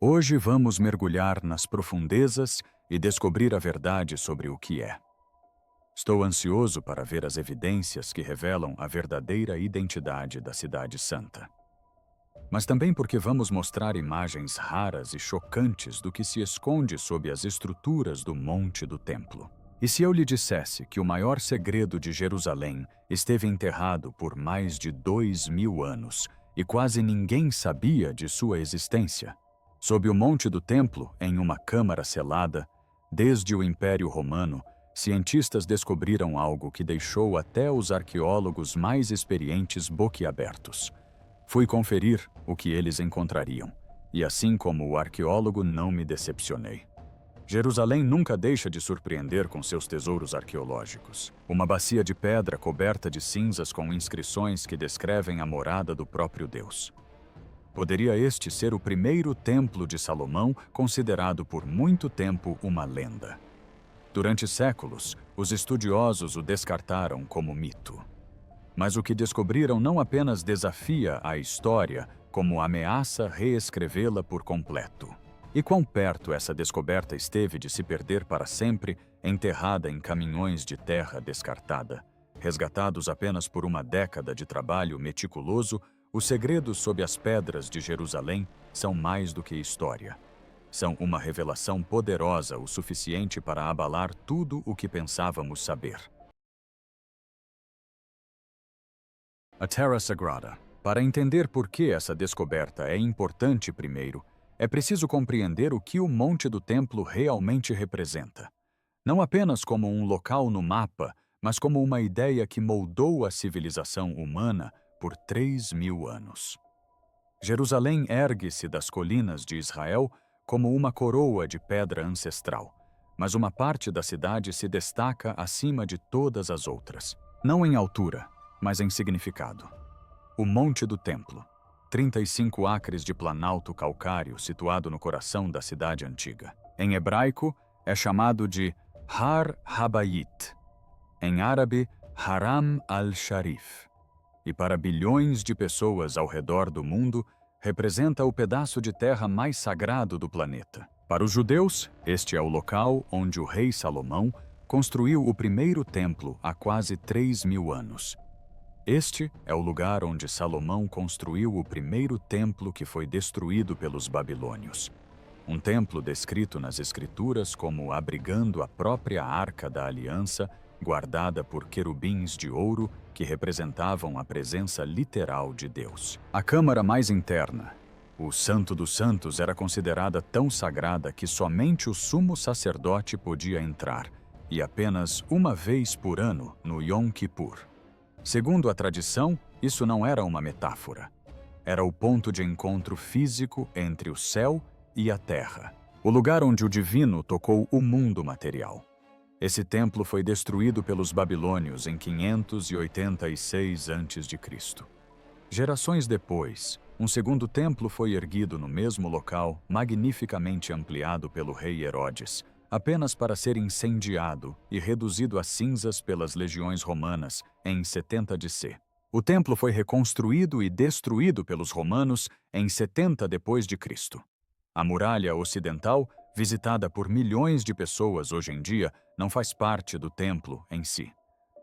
Hoje vamos mergulhar nas profundezas e descobrir a verdade sobre o que é. Estou ansioso para ver as evidências que revelam a verdadeira identidade da Cidade Santa. Mas também porque vamos mostrar imagens raras e chocantes do que se esconde sob as estruturas do Monte do Templo. E se eu lhe dissesse que o maior segredo de Jerusalém esteve enterrado por mais de 2000 anos e quase ninguém sabia de sua existência? Sob o Monte do Templo, em uma câmara selada, desde o Império Romano, cientistas descobriram algo que deixou até os arqueólogos mais experientes boquiabertos. Fui conferir o que eles encontrariam, e assim como o arqueólogo, não me decepcionei. Jerusalém nunca deixa de surpreender com seus tesouros arqueológicos. Uma bacia de pedra coberta de cinzas com inscrições que descrevem a morada do próprio Deus. Poderia este ser o primeiro templo de Salomão, considerado por muito tempo uma lenda. Durante séculos, os estudiosos o descartaram como mito. Mas o que descobriram não apenas desafia a história, como ameaça reescrevê-la por completo. E quão perto essa descoberta esteve de se perder para sempre, enterrada em caminhões de terra descartada. Resgatados apenas por uma década de trabalho meticuloso, os segredos sob as pedras de Jerusalém são mais do que história. São uma revelação poderosa o suficiente para abalar tudo o que pensávamos saber. A Terra Sagrada. Para entender por que essa descoberta é importante primeiro, é preciso compreender o que o Monte do Templo realmente representa. Não apenas como um local no mapa, mas como uma ideia que moldou a civilização humana por 3000 anos. Jerusalém ergue-se das colinas de Israel como uma coroa de pedra ancestral, mas uma parte da cidade se destaca acima de todas as outras, não em altura, mas em significado. O Monte do Templo, 35 acres de planalto calcário situado no coração da cidade antiga. Em hebraico, é chamado de Har Habayit, em árabe, Haram al-Sharif. E para bilhões de pessoas ao redor do mundo, representa o pedaço de terra mais sagrado do planeta. Para os judeus, este é o local onde o rei Salomão construiu o primeiro templo há quase 3000 anos. Este é o lugar onde Salomão construiu o primeiro templo que foi destruído pelos babilônios. Um templo descrito nas Escrituras como abrigando a própria Arca da Aliança, guardada por querubins de ouro que representavam a presença literal de Deus. A câmara mais interna, o Santo dos Santos, era considerada tão sagrada que somente o sumo sacerdote podia entrar, e apenas uma vez por ano, no Yom Kippur. Segundo a tradição, isso não era uma metáfora. Era o ponto de encontro físico entre o céu e a terra, o lugar onde o divino tocou o mundo material. Esse templo foi destruído pelos babilônios em 586 a.C. Gerações depois, um segundo templo foi erguido no mesmo local, magnificamente ampliado pelo rei Herodes, apenas para ser incendiado e reduzido a cinzas pelas legiões romanas em 70 d.C. O templo foi reconstruído e destruído pelos romanos em 70 d.C. A muralha ocidental, visitada por milhões de pessoas hoje em dia, não faz parte do templo em si.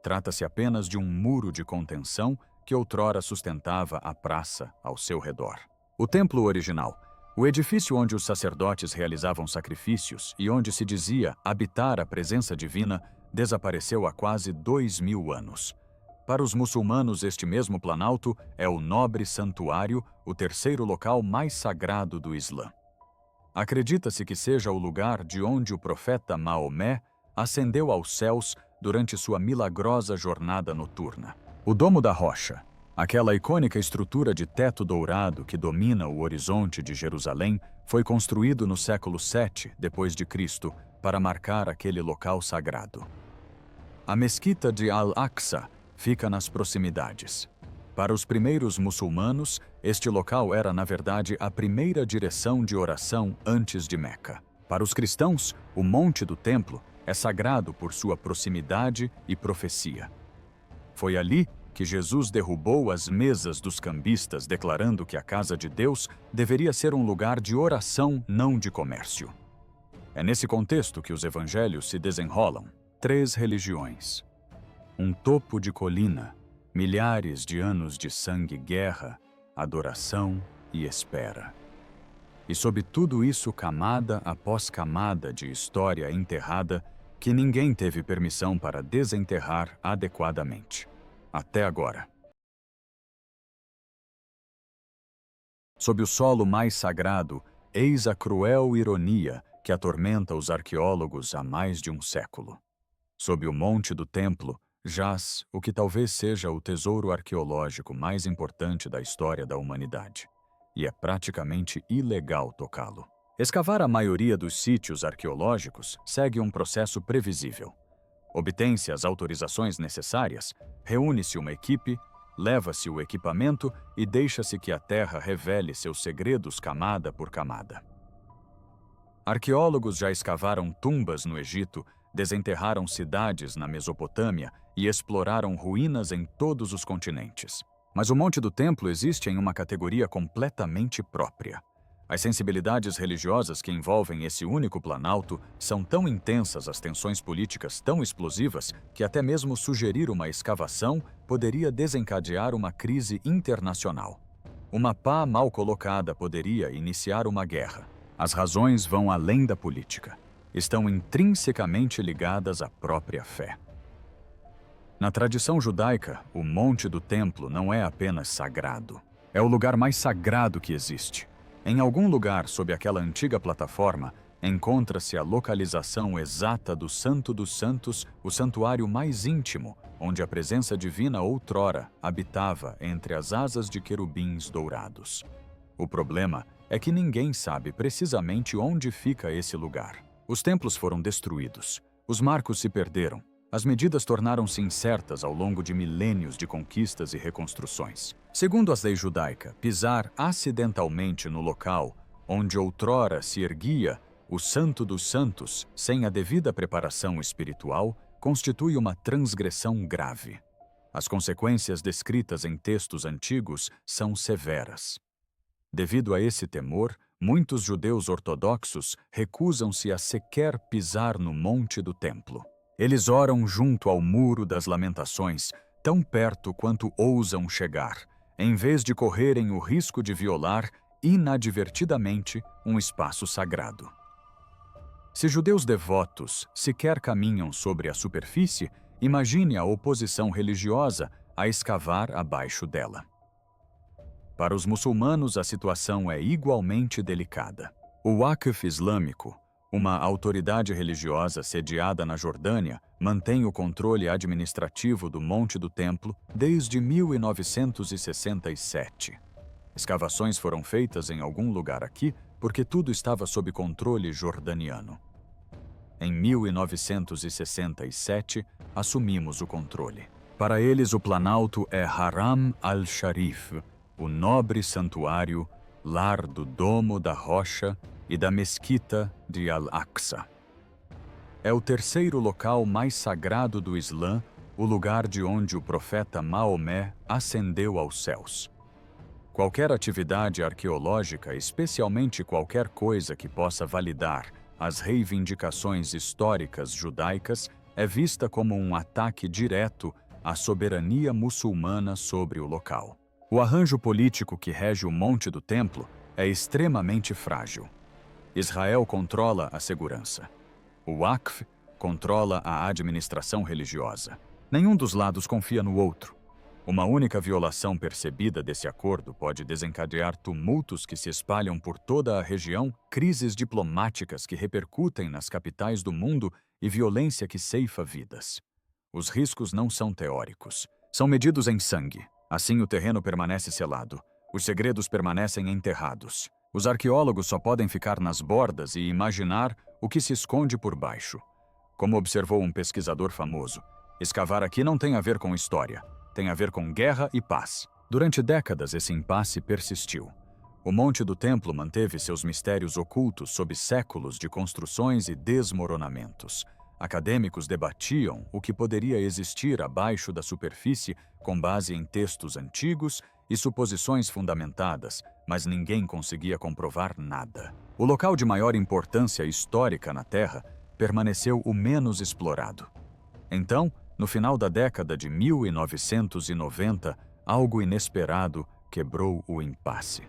Trata-se apenas de um muro de contenção que outrora sustentava a praça ao seu redor. O templo original, o edifício onde os sacerdotes realizavam sacrifícios e onde se dizia habitar a presença divina, desapareceu há quase 2000 anos. Para os muçulmanos, este mesmo planalto é o nobre santuário, o terceiro local mais sagrado do Islã. Acredita-se que seja o lugar de onde o profeta Maomé ascendeu aos céus durante sua milagrosa jornada noturna. O Domo da Rocha, aquela icônica estrutura de teto dourado que domina o horizonte de Jerusalém, foi construído no século VII d.C. para marcar aquele local sagrado. A mesquita de Al-Aqsa fica nas proximidades. Para os primeiros muçulmanos, este local era, na verdade, a primeira direção de oração antes de Meca. Para os cristãos, o Monte do Templo é sagrado por sua proximidade e profecia. Foi ali que Jesus derrubou as mesas dos cambistas, declarando que a casa de Deus deveria ser um lugar de oração, não de comércio. É nesse contexto que os evangelhos se desenrolam. 3 religiões. Um topo de colina, milhares de anos de sangue, guerra, adoração e espera. E sob tudo isso, camada após camada de história enterrada que ninguém teve permissão para desenterrar adequadamente. Até agora. Sob o solo mais sagrado, eis a cruel ironia que atormenta os arqueólogos há mais de um século. Sob o monte do templo, jaz o que talvez seja o tesouro arqueológico mais importante da história da humanidade. E é praticamente ilegal tocá-lo. Escavar a maioria dos sítios arqueológicos segue um processo previsível. Obtém-se as autorizações necessárias, reúne-se uma equipe, leva-se o equipamento e deixa-se que a terra revele seus segredos camada por camada. Arqueólogos já escavaram tumbas no Egito, desenterraram cidades na Mesopotâmia e exploraram ruínas em todos os continentes. Mas o Monte do Templo existe em uma categoria completamente própria. As sensibilidades religiosas que envolvem esse único planalto são tão intensas, as tensões políticas tão explosivas, que até mesmo sugerir uma escavação poderia desencadear uma crise internacional. Uma pá mal colocada poderia iniciar uma guerra. As razões vão além da política. Estão intrinsecamente ligadas à própria fé. Na tradição judaica, o Monte do Templo não é apenas sagrado. É o lugar mais sagrado que existe. Em algum lugar sob aquela antiga plataforma, encontra-se a localização exata do Santo dos Santos, o santuário mais íntimo, onde a presença divina outrora habitava entre as asas de querubins dourados. O problema é que ninguém sabe precisamente onde fica esse lugar. Os templos foram destruídos, os marcos se perderam, as medidas tornaram-se incertas ao longo de milênios de conquistas e reconstruções. Segundo as leis judaicas, pisar acidentalmente no local onde outrora se erguia o Santo dos Santos sem a devida preparação espiritual constitui uma transgressão grave. As consequências descritas em textos antigos são severas. Devido a esse temor, muitos judeus ortodoxos recusam-se a sequer pisar no Monte do Templo. Eles oram junto ao Muro das Lamentações, tão perto quanto ousam chegar, em vez de correrem o risco de violar, inadvertidamente, um espaço sagrado. Se judeus devotos sequer caminham sobre a superfície, imagine a oposição religiosa a escavar abaixo dela. Para os muçulmanos, a situação é igualmente delicada. O Waqf Islâmico, uma autoridade religiosa sediada na Jordânia, mantém o controle administrativo do Monte do Templo desde 1967. Escavações foram feitas em algum lugar aqui porque tudo estava sob controle jordaniano. Em 1967, assumimos o controle. Para eles, o Planalto é Haram al-Sharif, o nobre santuário, lar do Domo da Rocha e da Mesquita de Al-Aqsa. É o terceiro local mais sagrado do Islã, o lugar de onde o profeta Maomé ascendeu aos céus. Qualquer atividade arqueológica, especialmente qualquer coisa que possa validar as reivindicações históricas judaicas, é vista como um ataque direto à soberania muçulmana sobre o local. O arranjo político que rege o Monte do Templo é extremamente frágil. Israel controla a segurança. O Waqf controla a administração religiosa. Nenhum dos lados confia no outro. Uma única violação percebida desse acordo pode desencadear tumultos que se espalham por toda a região, crises diplomáticas que repercutem nas capitais do mundo e violência que ceifa vidas. Os riscos não são teóricos. São medidos em sangue. Assim o terreno permanece selado. Os segredos permanecem enterrados. Os arqueólogos só podem ficar nas bordas e imaginar o que se esconde por baixo. Como observou um pesquisador famoso, escavar aqui não tem a ver com história, tem a ver com guerra e paz. Durante décadas, esse impasse persistiu. O Monte do Templo manteve seus mistérios ocultos sob séculos de construções e desmoronamentos. Acadêmicos debatiam o que poderia existir abaixo da superfície com base em textos antigos e suposições fundamentadas, mas ninguém conseguia comprovar nada. O local de maior importância histórica na Terra permaneceu o menos explorado. Então, no final da década de 1990, algo inesperado quebrou o impasse.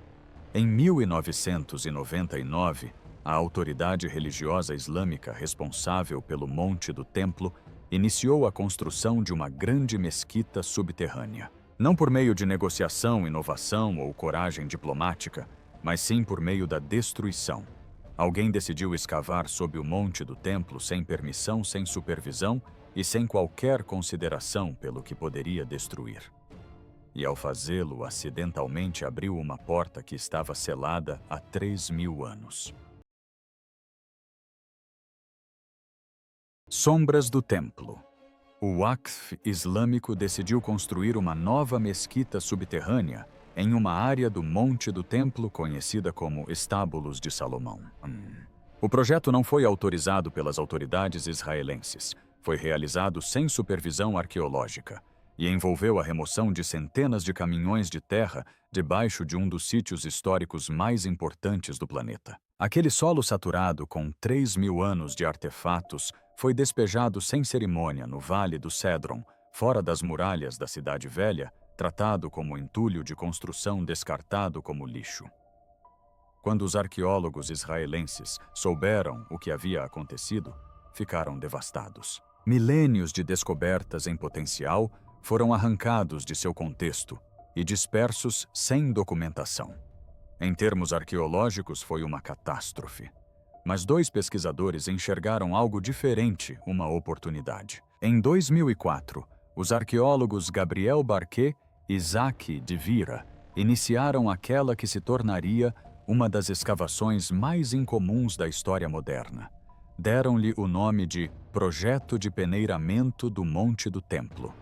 Em 1999, a autoridade religiosa islâmica responsável pelo Monte do Templo iniciou a construção de uma grande mesquita subterrânea. Não por meio de negociação, inovação ou coragem diplomática, mas sim por meio da destruição. Alguém decidiu escavar sob o Monte do Templo sem permissão, sem supervisão e sem qualquer consideração pelo que poderia destruir. E ao fazê-lo, acidentalmente abriu uma porta que estava selada há 3.000 anos. Sombras do Templo. O Waqf islâmico decidiu construir uma nova mesquita subterrânea em uma área do Monte do Templo conhecida como Estábulos de Salomão. O projeto não foi autorizado pelas autoridades israelenses. Foi realizado sem supervisão arqueológica e envolveu a remoção de centenas de caminhões de terra debaixo de um dos sítios históricos mais importantes do planeta. Aquele solo saturado com 3.000 anos de artefatos foi despejado sem cerimônia no Vale do Cédron, fora das muralhas da Cidade Velha, tratado como entulho de construção descartado como lixo. Quando os arqueólogos israelenses souberam o que havia acontecido, ficaram devastados. Milênios de descobertas em potencial foram arrancados de seu contexto e dispersos sem documentação. Em termos arqueológicos, foi uma catástrofe. Mas 2 pesquisadores enxergaram algo diferente, uma oportunidade. Em 2004, os arqueólogos Gabriel Barquet e Isaac de Vira iniciaram aquela que se tornaria uma das escavações mais incomuns da história moderna. Deram-lhe o nome de Projeto de Peneiramento do Monte do Templo.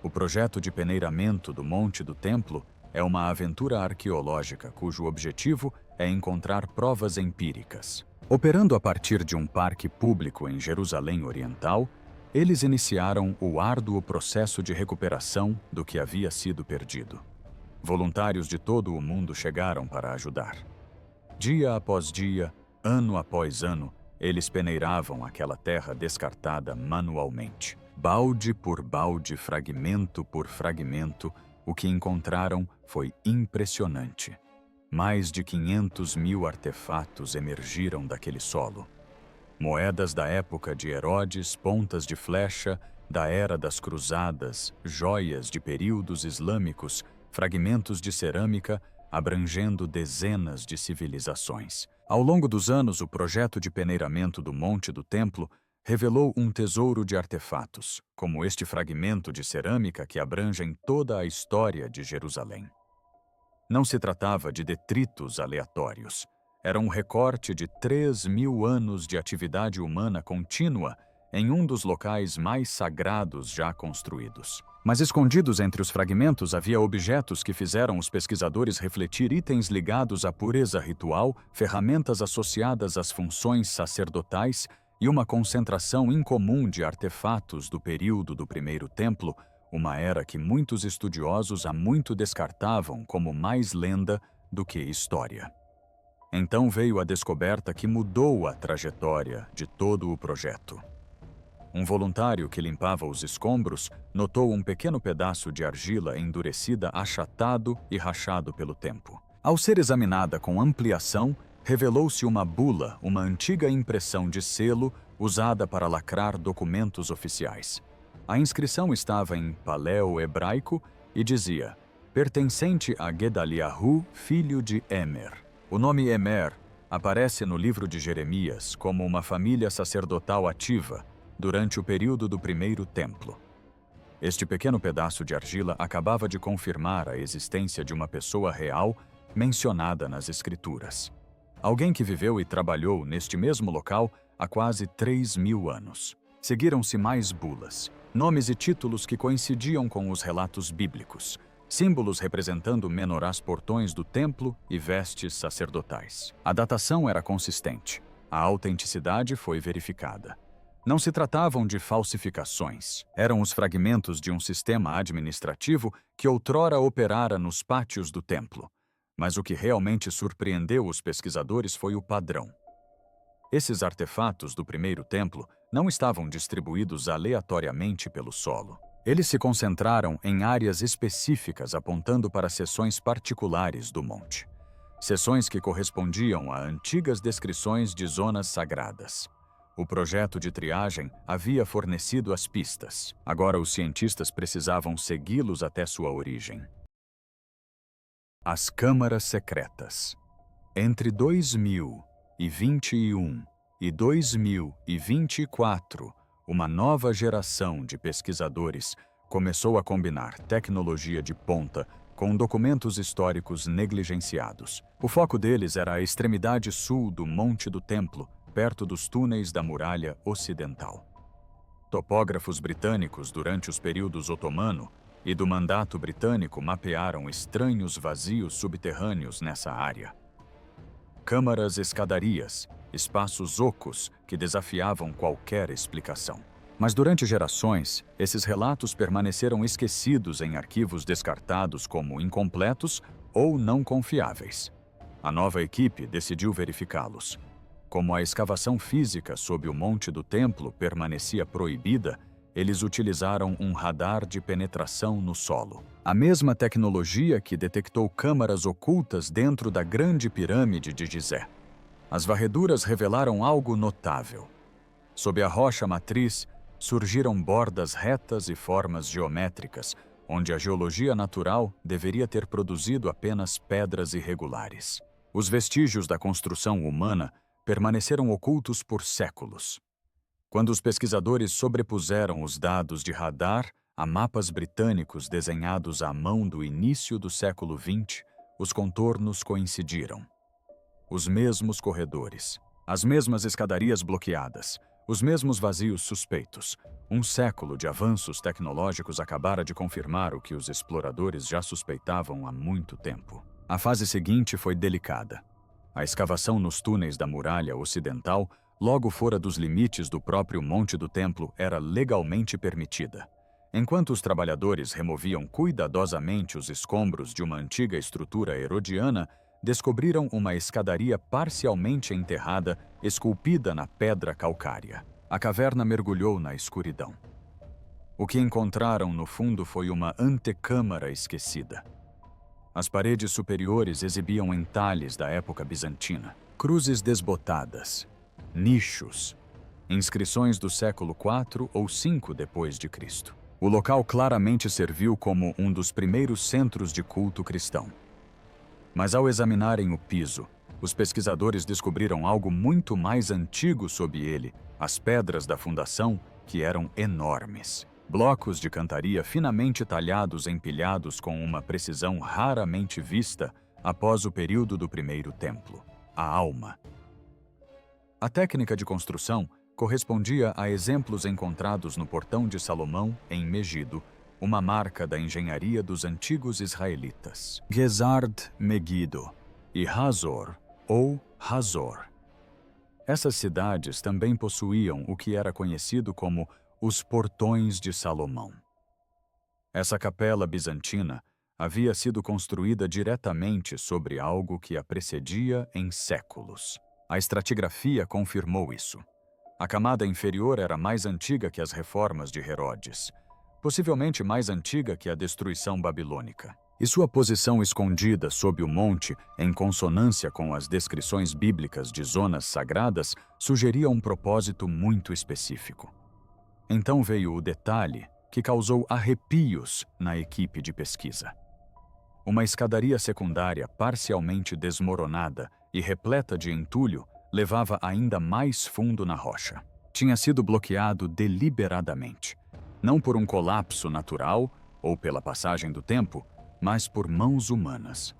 O projeto de peneiramento do Monte do Templo é uma aventura arqueológica cujo objetivo é encontrar provas empíricas. Operando a partir de um parque público em Jerusalém Oriental, eles iniciaram o árduo processo de recuperação do que havia sido perdido. Voluntários de todo o mundo chegaram para ajudar. Dia após dia, ano após ano, eles peneiravam aquela terra descartada manualmente. Balde por balde, fragmento por fragmento, o que encontraram foi impressionante. Mais de 500.000 artefatos emergiram daquele solo. Moedas da época de Herodes, pontas de flecha, da era das cruzadas, joias de períodos islâmicos, fragmentos de cerâmica, abrangendo dezenas de civilizações. Ao longo dos anos, o projeto de peneiramento do Monte do Templo revelou um tesouro de artefatos, como este fragmento de cerâmica que abrangem toda a história de Jerusalém. Não se tratava de detritos aleatórios. Era um recorte de 3.000 anos de atividade humana contínua em um dos locais mais sagrados já construídos. Mas escondidos entre os fragmentos havia objetos que fizeram os pesquisadores refletir itens ligados à pureza ritual, ferramentas associadas às funções sacerdotais e uma concentração incomum de artefatos do período do Primeiro Templo, uma era que muitos estudiosos há muito descartavam como mais lenda do que história. Então veio a descoberta que mudou a trajetória de todo o projeto. Um voluntário que limpava os escombros notou um pequeno pedaço de argila endurecida achatado e rachado pelo tempo. Ao ser examinada com ampliação, revelou-se uma bula, uma antiga impressão de selo usada para lacrar documentos oficiais. A inscrição estava em paleo-hebraico e dizia: pertencente a Gedaliahu, filho de Emer. O nome Emer aparece no livro de Jeremias como uma família sacerdotal ativa durante o período do Primeiro Templo. Este pequeno pedaço de argila acabava de confirmar a existência de uma pessoa real mencionada nas Escrituras. Alguém que viveu e trabalhou neste mesmo local há quase 3.000 anos. Seguiram-se mais bulas, nomes e títulos que coincidiam com os relatos bíblicos, símbolos representando menorás portões do templo e vestes sacerdotais. A datação era consistente. A autenticidade foi verificada. Não se tratavam de falsificações. Eram os fragmentos de um sistema administrativo que outrora operara nos pátios do templo. Mas o que realmente surpreendeu os pesquisadores foi o padrão. Esses artefatos do primeiro templo não estavam distribuídos aleatoriamente pelo solo. Eles se concentraram em áreas específicas apontando para seções particulares do monte. Seções que correspondiam a antigas descrições de zonas sagradas. O projeto de triagem havia fornecido as pistas. Agora os cientistas precisavam segui-los até sua origem. As câmaras secretas. Entre 2021 e 2024, uma nova geração de pesquisadores começou a combinar tecnologia de ponta com documentos históricos negligenciados. O foco deles era a extremidade sul do Monte do Templo, perto dos túneis da Muralha Ocidental. Topógrafos britânicos durante os períodos otomano e do Mandato Britânico mapearam estranhos vazios subterrâneos nessa área. Câmaras escadarias, espaços ocos que desafiavam qualquer explicação. Mas durante gerações, esses relatos permaneceram esquecidos em arquivos descartados como incompletos ou não confiáveis. A nova equipe decidiu verificá-los. Como a escavação física sob o Monte do Templo permanecia proibida, eles utilizaram um radar de penetração no solo. A mesma tecnologia que detectou câmaras ocultas dentro da Grande Pirâmide de Gizé. As varreduras revelaram algo notável. Sob a rocha matriz, surgiram bordas retas e formas geométricas, onde a geologia natural deveria ter produzido apenas pedras irregulares. Os vestígios da construção humana permaneceram ocultos por séculos. Quando os pesquisadores sobrepuseram os dados de radar a mapas britânicos desenhados à mão do início do século XX, os contornos coincidiram. Os mesmos corredores, as mesmas escadarias bloqueadas, os mesmos vazios suspeitos. Um século de avanços tecnológicos acabara de confirmar o que os exploradores já suspeitavam há muito tempo. A fase seguinte foi delicada. A escavação nos túneis da Muralha Ocidental, logo fora dos limites do próprio Monte do Templo, era legalmente permitida. Enquanto os trabalhadores removiam cuidadosamente os escombros de uma antiga estrutura herodiana, descobriram uma escadaria parcialmente enterrada, esculpida na pedra calcária. A caverna mergulhou na escuridão. O que encontraram no fundo foi uma antecâmara esquecida. As paredes superiores exibiam entalhes da época bizantina, cruzes desbotadas, nichos, inscrições do século IV ou V depois de Cristo. O local claramente serviu como um dos primeiros centros de culto cristão. Mas ao examinarem o piso, os pesquisadores descobriram algo muito mais antigo sob ele, as pedras da fundação, que eram enormes. Blocos de cantaria finamente talhados empilhados com uma precisão raramente vista após o período do primeiro templo, a alma. A técnica de construção correspondia a exemplos encontrados no Portão de Salomão, em Megido, uma marca da engenharia dos antigos israelitas. Gezard Megiddo e Hazor, ou Hazor. Essas cidades também possuíam o que era conhecido como os Portões de Salomão. Essa capela bizantina havia sido construída diretamente sobre algo que a precedia em séculos. A estratigrafia confirmou isso. A camada inferior era mais antiga que as reformas de Herodes, possivelmente mais antiga que a destruição babilônica. E sua posição escondida sob o monte, em consonância com as descrições bíblicas de zonas sagradas, sugeria um propósito muito específico. Então veio o detalhe que causou arrepios na equipe de pesquisa. Uma escadaria secundária parcialmente desmoronada e repleta de entulho levava ainda mais fundo na rocha. Tinha sido bloqueado deliberadamente, não por um colapso natural ou pela passagem do tempo, mas por mãos humanas.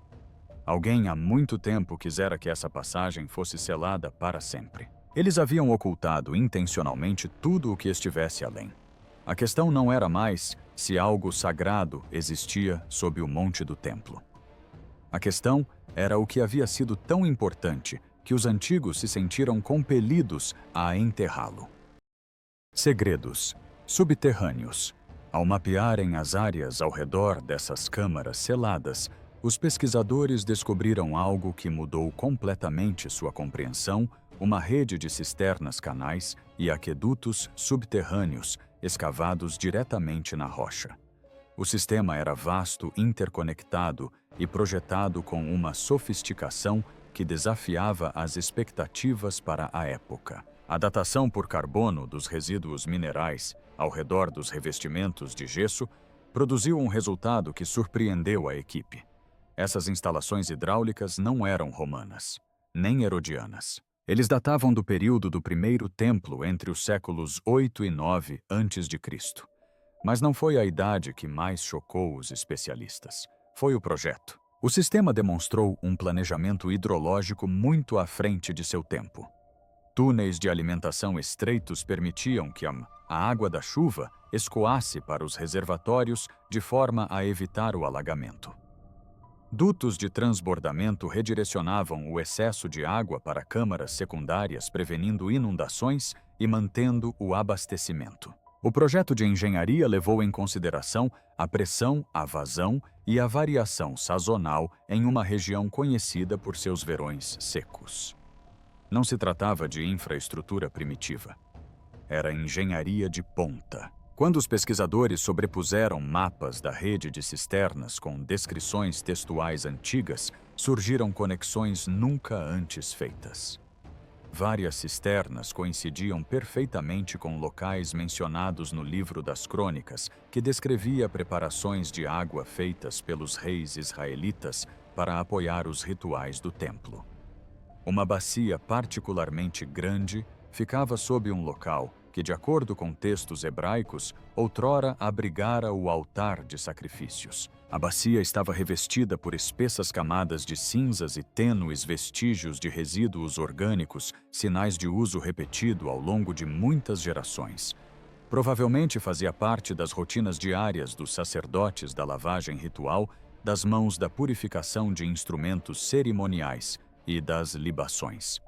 Alguém há muito tempo quisera que essa passagem fosse selada para sempre. Eles haviam ocultado intencionalmente tudo o que estivesse além. A questão não era mais se algo sagrado existia sob o Monte do Templo. A questão era o que havia sido tão importante que os antigos se sentiram compelidos a enterrá-lo. Segredos subterrâneos. Ao mapearem as áreas ao redor dessas câmaras seladas, os pesquisadores descobriram algo que mudou completamente sua compreensão: uma rede de cisternas canais e aquedutos subterrâneos escavados diretamente na rocha. O sistema era vasto, interconectado e projetado com uma sofisticação que desafiava as expectativas para a época. A datação por carbono dos resíduos minerais ao redor dos revestimentos de gesso produziu um resultado que surpreendeu a equipe. Essas instalações hidráulicas não eram romanas, nem herodianas. Eles datavam do período do primeiro templo entre os séculos 8 e 9 a.C. Mas não foi a idade que mais chocou os especialistas. Foi o projeto. O sistema demonstrou um planejamento hidrológico muito à frente de seu tempo. Túneis de alimentação estreitos permitiam que a água da chuva escoasse para os reservatórios de forma a evitar o alagamento. Dutos de transbordamento redirecionavam o excesso de água para câmaras secundárias, prevenindo inundações e mantendo o abastecimento. O projeto de engenharia levou em consideração a pressão, a vazão e a variação sazonal em uma região conhecida por seus verões secos. Não se tratava de infraestrutura primitiva. Era engenharia de ponta. Quando os pesquisadores sobrepuseram mapas da rede de cisternas com descrições textuais antigas, surgiram conexões nunca antes feitas. Várias cisternas coincidiam perfeitamente com locais mencionados no livro das Crônicas, que descrevia preparações de água feitas pelos reis israelitas para apoiar os rituais do templo. Uma bacia particularmente grande ficava sob um local que, de acordo com textos hebraicos, outrora abrigara o altar de sacrifícios. A bacia estava revestida por espessas camadas de cinzas e tênues vestígios de resíduos orgânicos, sinais de uso repetido ao longo de muitas gerações. Provavelmente fazia parte das rotinas diárias dos sacerdotes da lavagem ritual, das mãos da purificação de instrumentos cerimoniais e das libações.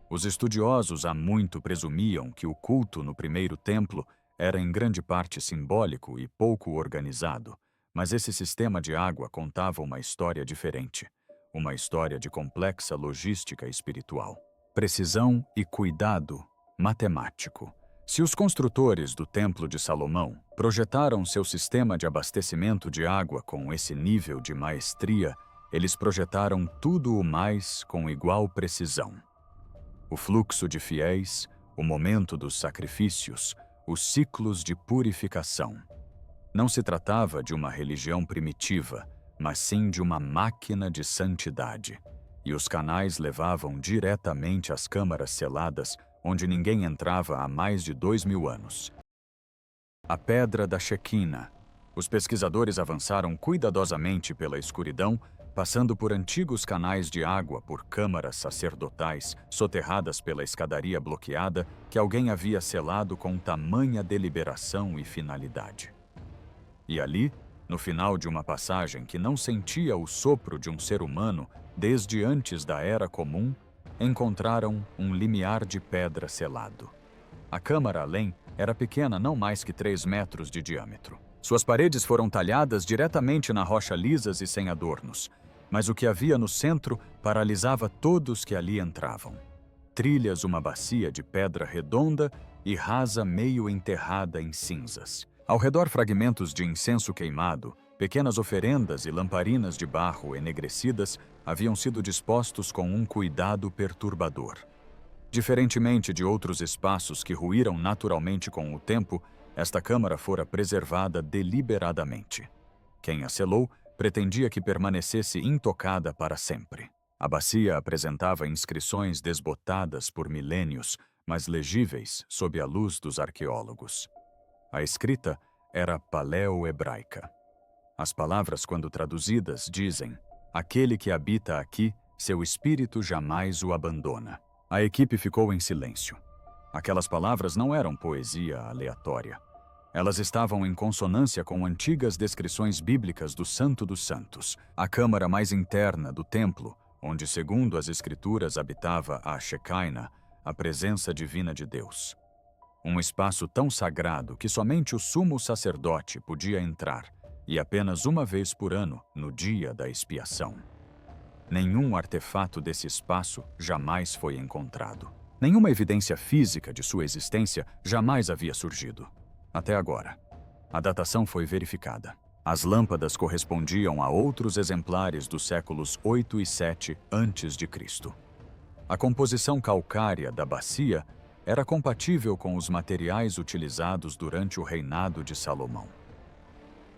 Os estudiosos há muito presumiam que o culto no primeiro templo era em grande parte simbólico e pouco organizado, mas esse sistema de água contava uma história diferente, uma história de complexa logística espiritual. Precisão e cuidado matemático. Se os construtores do Templo de Salomão projetaram seu sistema de abastecimento de água com esse nível de maestria, eles projetaram tudo o mais com igual precisão. O fluxo de fiéis, o momento dos sacrifícios, os ciclos de purificação. Não se tratava de uma religião primitiva, mas sim de uma máquina de santidade. E os canais levavam diretamente às câmaras seladas, onde ninguém entrava há mais de 2000 anos. A Pedra da Shequina. Os pesquisadores avançaram cuidadosamente pela escuridão, passando por antigos canais de água, por câmaras sacerdotais, soterradas pela escadaria bloqueada que alguém havia selado com tamanha deliberação e finalidade. E ali, no final de uma passagem que não sentia o sopro de um ser humano desde antes da Era Comum, encontraram um limiar de pedra selado. A câmara além era pequena, não mais que 3 metros de diâmetro. Suas paredes foram talhadas diretamente na rocha, lisas e sem adornos, mas o que havia no centro paralisava todos que ali entravam. Trilhas, uma bacia de pedra redonda e rasa meio enterrada em cinzas. Ao redor, fragmentos de incenso queimado, pequenas oferendas e lamparinas de barro enegrecidas haviam sido dispostos com um cuidado perturbador. Diferentemente de outros espaços que ruíram naturalmente com o tempo, esta câmara fora preservada deliberadamente. Quem a selou pretendia que permanecesse intocada para sempre. A bacia apresentava inscrições desbotadas por milênios, mas legíveis sob a luz dos arqueólogos. A escrita era paleo-hebraica. As palavras, quando traduzidas, dizem: "Aquele que habita aqui, seu espírito jamais o abandona." A equipe ficou em silêncio. Aquelas palavras não eram poesia aleatória. Elas estavam em consonância com antigas descrições bíblicas do Santo dos Santos, a câmara mais interna do templo, onde, segundo as Escrituras, habitava a Shekinah, a presença divina de Deus. Um espaço tão sagrado que somente o sumo sacerdote podia entrar, e apenas uma vez por ano, no dia da expiação. Nenhum artefato desse espaço jamais foi encontrado. Nenhuma evidência física de sua existência jamais havia surgido. Até agora. A datação foi verificada. As lâmpadas correspondiam a outros exemplares dos séculos 8 e 7 a.C. A composição calcária da bacia era compatível com os materiais utilizados durante o reinado de Salomão.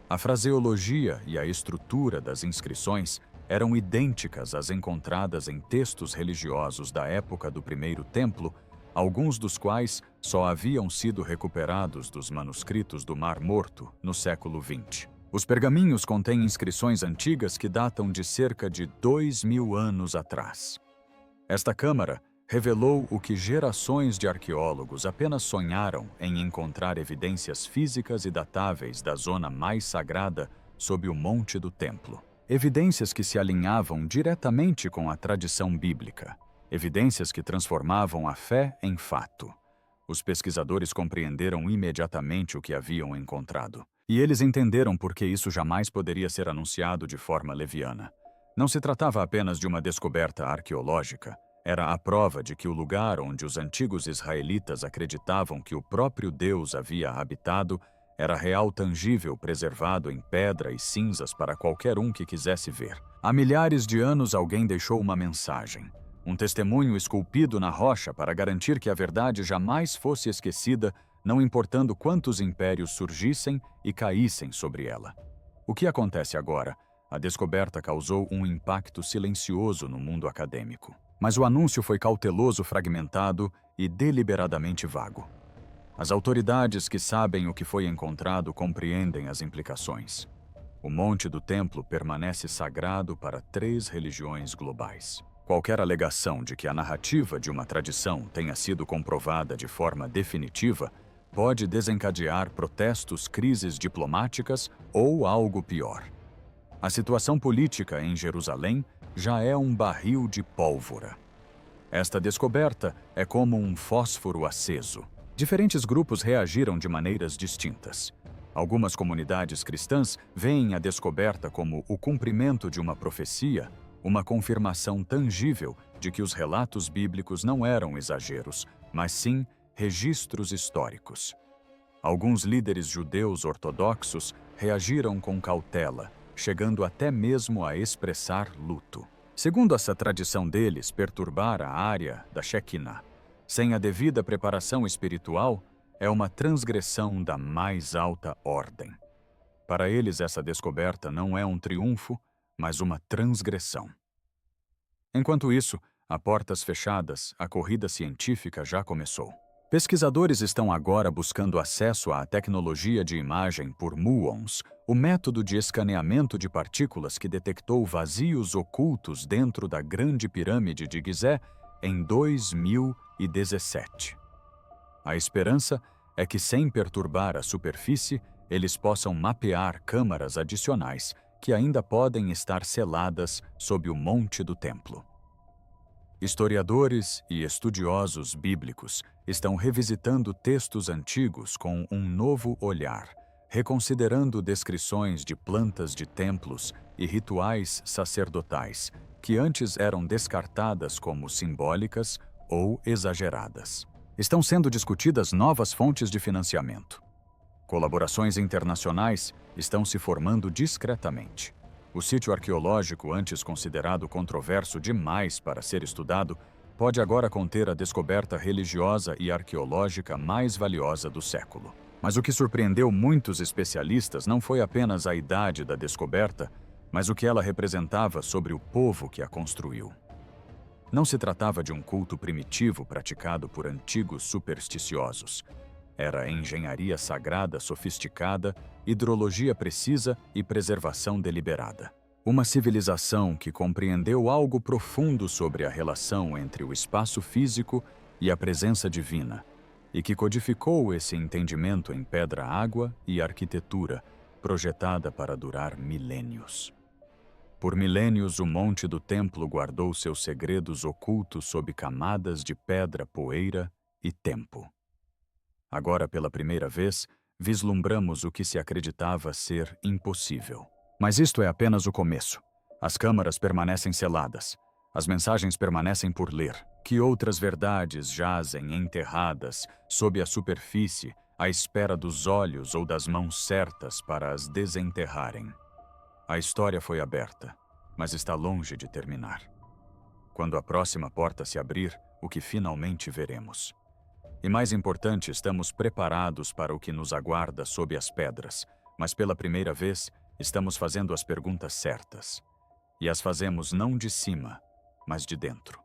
A fraseologia e a estrutura das inscrições eram idênticas às encontradas em textos religiosos da época do Primeiro Templo, alguns dos quais só haviam sido recuperados dos manuscritos do Mar Morto no século XX. Os pergaminhos contêm inscrições antigas que datam de cerca de 2000 anos atrás. Esta câmara revelou o que gerações de arqueólogos apenas sonharam em encontrar evidências físicas e datáveis da zona mais sagrada sob o Monte do Templo. Evidências que se alinhavam diretamente com a tradição bíblica. Evidências que transformavam a fé em fato. Os pesquisadores compreenderam imediatamente o que haviam encontrado. E eles entenderam por que isso jamais poderia ser anunciado de forma leviana. Não se tratava apenas de uma descoberta arqueológica. Era a prova de que o lugar onde os antigos israelitas acreditavam que o próprio Deus havia habitado era real, tangível, preservado em pedra e cinzas para qualquer um que quisesse ver. Há milhares de anos alguém deixou uma mensagem, um testemunho esculpido na rocha para garantir que a verdade jamais fosse esquecida, não importando quantos impérios surgissem e caíssem sobre ela. O que acontece agora? A descoberta causou um impacto silencioso no mundo acadêmico. Mas o anúncio foi cauteloso, fragmentado e deliberadamente vago. As autoridades que sabem o que foi encontrado compreendem as implicações. O Monte do Templo permanece sagrado para 3 religiões globais. Qualquer alegação de que a narrativa de uma tradição tenha sido comprovada de forma definitiva pode desencadear protestos, crises diplomáticas ou algo pior. A situação política em Jerusalém já é um barril de pólvora. Esta descoberta é como um fósforo aceso. Diferentes grupos reagiram de maneiras distintas. Algumas comunidades cristãs veem a descoberta como o cumprimento de uma profecia, uma confirmação tangível de que os relatos bíblicos não eram exageros, mas sim registros históricos. Alguns líderes judeus ortodoxos reagiram com cautela, chegando até mesmo a expressar luto. Segundo essa tradição deles, perturbar a área da Shekinah sem a devida preparação espiritual é uma transgressão da mais alta ordem. Para eles, essa descoberta não é um triunfo, mas uma transgressão. Enquanto isso, a portas fechadas, a corrida científica já começou. Pesquisadores estão agora buscando acesso à tecnologia de imagem por muons, o método de escaneamento de partículas que detectou vazios ocultos dentro da Grande Pirâmide de Gizé em 2017. A esperança é que, sem perturbar a superfície, eles possam mapear câmaras adicionais que ainda podem estar seladas sob o Monte do Templo. Historiadores e estudiosos bíblicos estão revisitando textos antigos com um novo olhar, reconsiderando descrições de plantas de templos e rituais sacerdotais que antes eram descartadas como simbólicas ou exageradas. Estão sendo discutidas novas fontes de financiamento. Colaborações internacionais estão se formando discretamente. O sítio arqueológico, antes considerado controverso demais para ser estudado, pode agora conter a descoberta religiosa e arqueológica mais valiosa do século. Mas o que surpreendeu muitos especialistas não foi apenas a idade da descoberta, mas o que ela representava sobre o povo que a construiu. Não se tratava de um culto primitivo praticado por antigos supersticiosos. Era engenharia sagrada sofisticada, hidrologia precisa e preservação deliberada. Uma civilização que compreendeu algo profundo sobre a relação entre o espaço físico e a presença divina, e que codificou esse entendimento em pedra, água e arquitetura, projetada para durar milênios. Por milênios, o Monte do Templo guardou seus segredos ocultos sob camadas de pedra, poeira e tempo. Agora, pela primeira vez, vislumbramos o que se acreditava ser impossível. Mas isto é apenas o começo. As câmaras permanecem seladas. As mensagens permanecem por ler. Que outras verdades jazem enterradas sob a superfície, à espera dos olhos ou das mãos certas para as desenterrarem? A história foi aberta, mas está longe de terminar. Quando a próxima porta se abrir, o que finalmente veremos? E mais importante, estamos preparados para o que nos aguarda sob as pedras, mas pela primeira vez, estamos fazendo as perguntas certas. E as fazemos não de cima, mas de dentro.